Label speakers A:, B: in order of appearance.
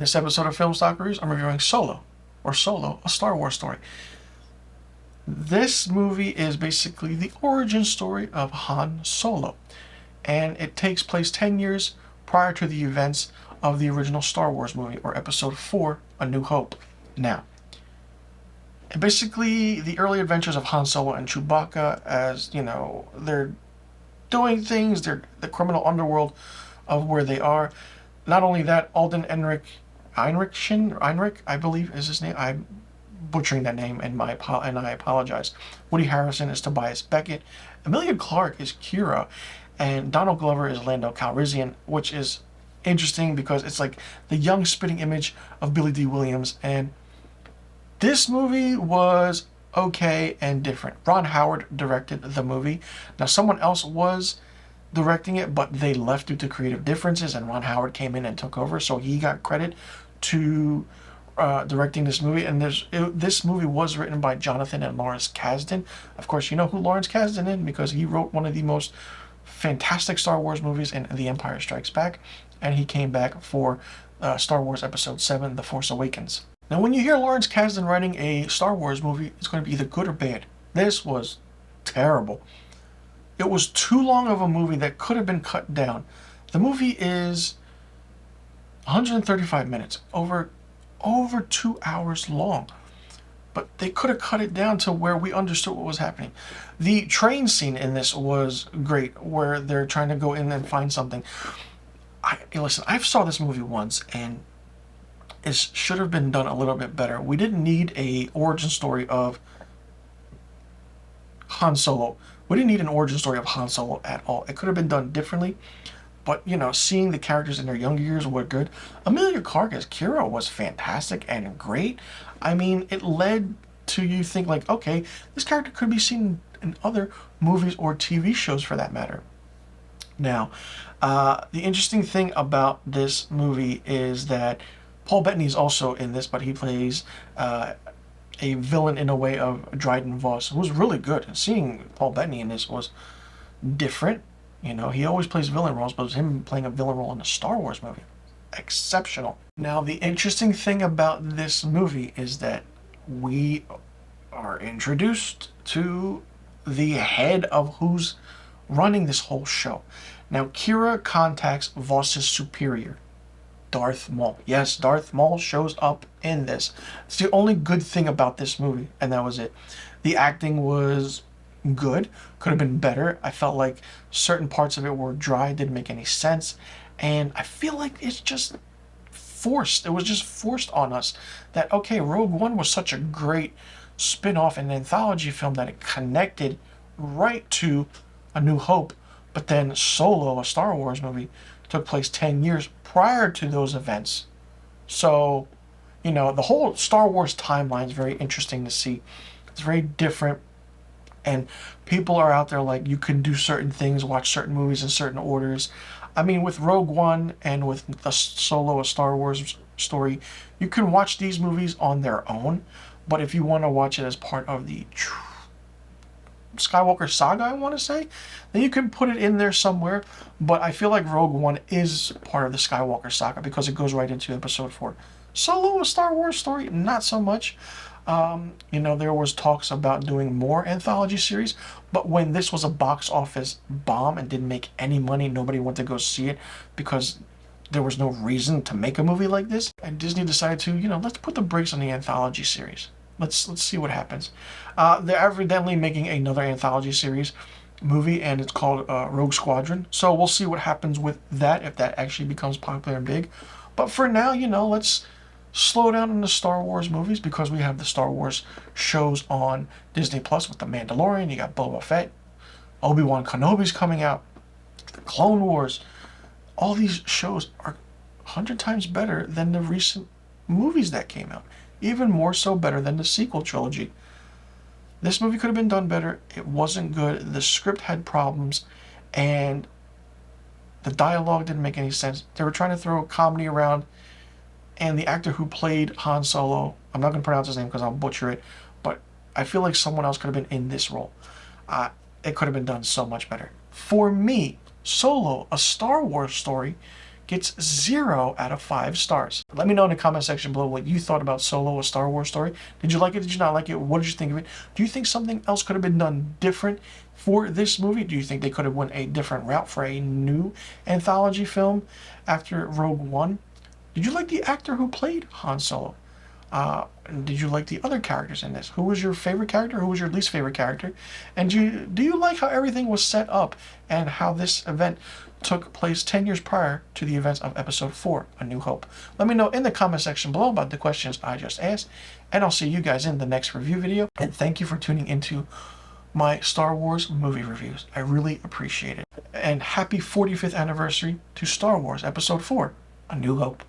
A: This episode of Film Stalkers, I'm reviewing Solo, or Solo, a Star Wars story. This movie is basically the origin story of Han Solo, and it takes place 10 years prior to the events of the original Star Wars movie, or Episode 4, A New Hope. Now, basically the early adventures of Han Solo and Chewbacca, as you know, they're doing things, they're the criminal underworld of where they are. Not only that, Alden Einrich, I believe is his name. I'm butchering that name, and I apologize. Woody Harrelson is Tobias Beckett. Emilia Clarke is Kira, and Donald Glover is Lando Calrissian, which is interesting because it's like the young spitting image of Billy Dee Williams. And this movie was okay and different. Ron Howard directed the movie. Now, someone else was directing it, but they left due to creative differences, and Ron Howard came in and took over, so he got credit to directing this movie. And this movie was written by Jonathan and Lawrence Kasdan. Of course, you know who Lawrence Kasdan is because he wrote one of the most fantastic Star Wars movies in The Empire Strikes Back, and he came back for Star Wars Episode 7, The Force Awakens. Now, when you hear Lawrence Kasdan writing a Star Wars movie, it's going to be either good or bad. This was terrible. It was too long of a movie that could have been cut down. The movie is 135 minutes, over 2 hours long. But they could have cut it down to where we understood what was happening. The train scene in this was great, where they're trying to go in and find something. Listen, I saw this movie once, and it should have been done a little bit better. We didn't need a origin story of Han Solo. We didn't need an origin story of Han Solo at all. It could have been done differently, but, you know, seeing the characters in their younger years were good. Emilia Clarke as Kira was fantastic and great. I mean, it led to you think, like, okay, this character could be seen in other movies or TV shows for that matter. Now, the interesting thing about this movie is that Paul Bettany is also in this, but he plays a villain in a way of Dryden Voss, who was really good. And seeing Paul Bettany in this was different. You know, he always plays villain roles, but it was him playing a villain role in a Star Wars movie. Exceptional. Now, the interesting thing about this movie is that we are introduced to the head of who's running this whole show. Now, Kira contacts Voss's superior, Darth Maul. Yes, Darth Maul shows up in this. It's the only good thing about this movie, and that was it. The acting was good, could have been better. I felt like certain parts of it were dry, didn't make any sense, and I feel like it's just forced. It was just forced on us that, okay, Rogue One was such a great spin-off and anthology film that it connected right to A New Hope, but then Solo, a Star Wars movie, took place 10 years prior to those events. So, you know, the whole Star Wars timeline is very interesting to see. It's very different, and people are out there like, you can do certain things, watch certain movies in certain orders. I mean, with Rogue One and with the Solo, a Star Wars story, you can watch these movies on their own, but if you want to watch it as part of the Skywalker saga, I want to say, then you can put it in there somewhere. But I feel like Rogue One is part of the Skywalker saga because it goes right into Episode 4. Solo, a Star Wars story, not so much. You know, there was talks about doing more anthology series, but when this was a box office bomb and didn't make any money, nobody went to go see it because there was no reason to make a movie like this. And Disney decided to, you know, let's put the brakes on the anthology series. Let's see what happens. They're evidently making another anthology series movie, and it's called Rogue Squadron. So we'll see what happens with that, if that actually becomes popular and big. But for now, you know, let's slow down on the Star Wars movies because we have the Star Wars shows on Disney Plus with The Mandalorian. You got Boba Fett, Obi-Wan Kenobi's coming out, the Clone Wars. All these shows are 100 times better than the recent movies that came out. Even more so better than the sequel trilogy. This movie could have been done better. It wasn't good. The script had problems, and the dialogue didn't make any sense. They were trying to throw comedy around, and the actor who played Han Solo, I'm not going to pronounce his name because I'll butcher it, but I feel like someone else could have been in this role. It could have been done so much better. For me, Solo, a Star Wars story, gets 0 out of 5 stars. Let me know in the comment section below what you thought about Solo, a Star Wars story. Did you like it? Did you not like it? What did you think of it? Do you think something else could have been done different for this movie? Do you think they could have went a different route for a new anthology film after Rogue One? Did you like the actor who played Han Solo? Did you like the other characters in this? Who was your favorite character? Who was your least favorite character? And do you like how everything was set up and how this event took place 10 years prior to the events of Episode 4, A New Hope? Let me know in the comment section below about the questions I just asked, and I'll see you guys in the next review video. And thank you for tuning into my Star Wars movie reviews. I really appreciate it. And happy 45th anniversary to Star Wars Episode 4, A New Hope.